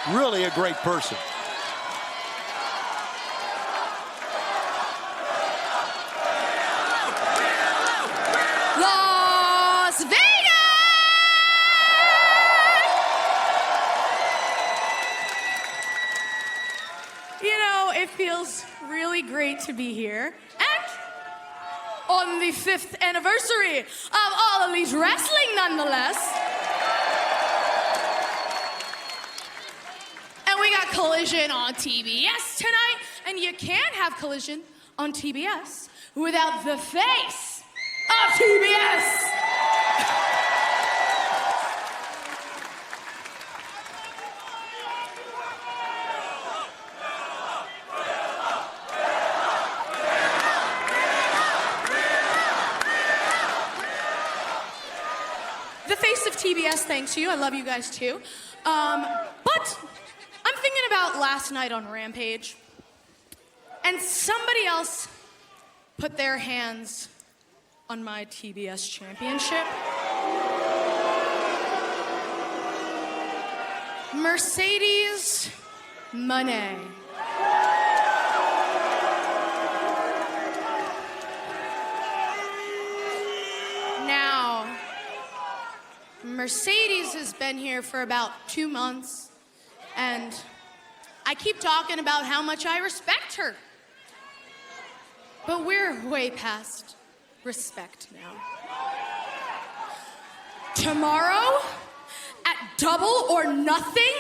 really a great person. Las Vegas! You know, it feels really great to be here. And on the 5th anniversary of All Elite Wrestling, nonetheless. And we got Collision on TBS tonight, and you can't have Collision on TBS without the face of TBS. The face of TBS, thanks to you. I love you guys too. But I'm thinking about last night on Rampage, and somebody else put their hands on my TBS championship. Mercedes Moné. Now, Mercedes has been here for about 2 months, and I keep talking about how much I respect her. But we're way past respect now. Tomorrow, at Double or Nothing,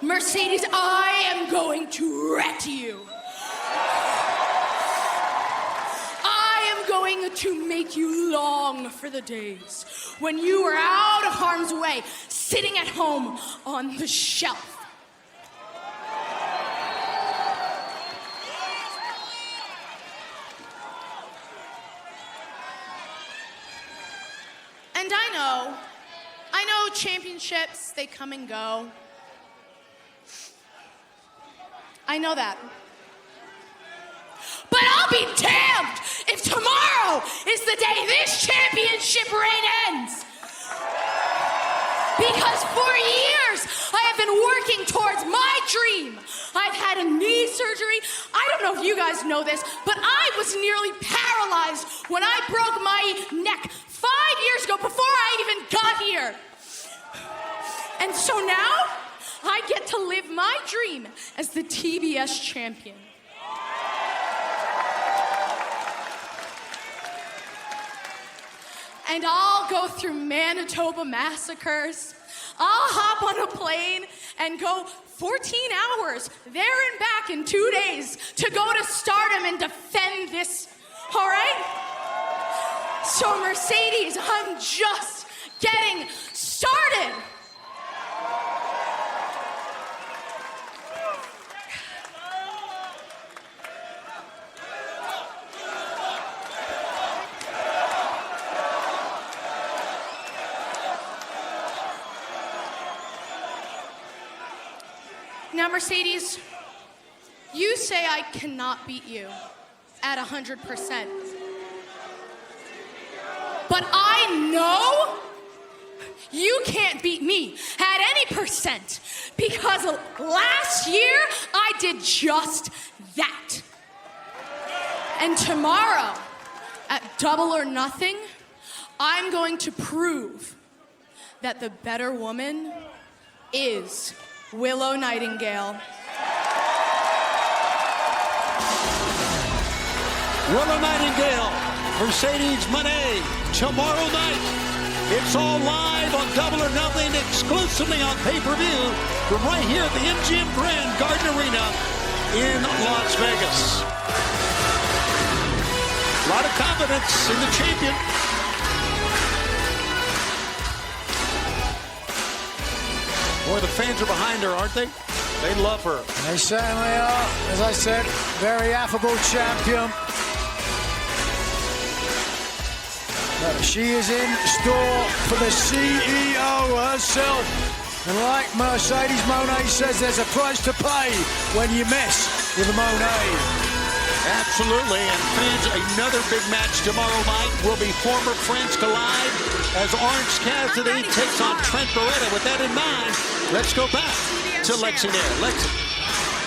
Mercedes, I am going to wreck you. I am going to make you long for the days when you were out of harm's way, sitting at home on the shelf. And I know championships, they come and go. I know that. But I'll be damned if tomorrow is the day this championship reign ends. Because for years, I have been working towards my dream. I've had a knee surgery. I don't know if you guys know this, but I was nearly paralyzed when I broke my neck 5 years ago before I even got here. And so now, I get to live my dream as the TBS champion. And I'll go through Manitoba massacres. I'll hop on a plane and go 14 hours there and back in 2 days to go to Stardom and defend this, all right? So Mercedes, I'm just getting started. Now, Mercedes, you say I cannot beat you at 100%. But I know you can't beat me at any percent, because last year I did just that. And tomorrow, at Double or Nothing, I'm going to prove that the better woman is Willow Nightingale. Willow Nightingale, Mercedes Moné, tomorrow night. It's all live on Double or Nothing, exclusively on pay-per-view from right here at the MGM Grand Garden Arena in Las Vegas. A lot of confidence in the champion. Boy, the fans are behind her, aren't they? They love her. They certainly are. As I said, very affable champion. But she is in store for the CEO herself. And like Mercedes Moné says, there's a price to pay when you mess with the Moné. Absolutely, and fans, another big match tomorrow night will be former friends collide as Orange Cassidy takes on Trent Beretta. With that in mind, Let's go back to Lexi there. Lexi.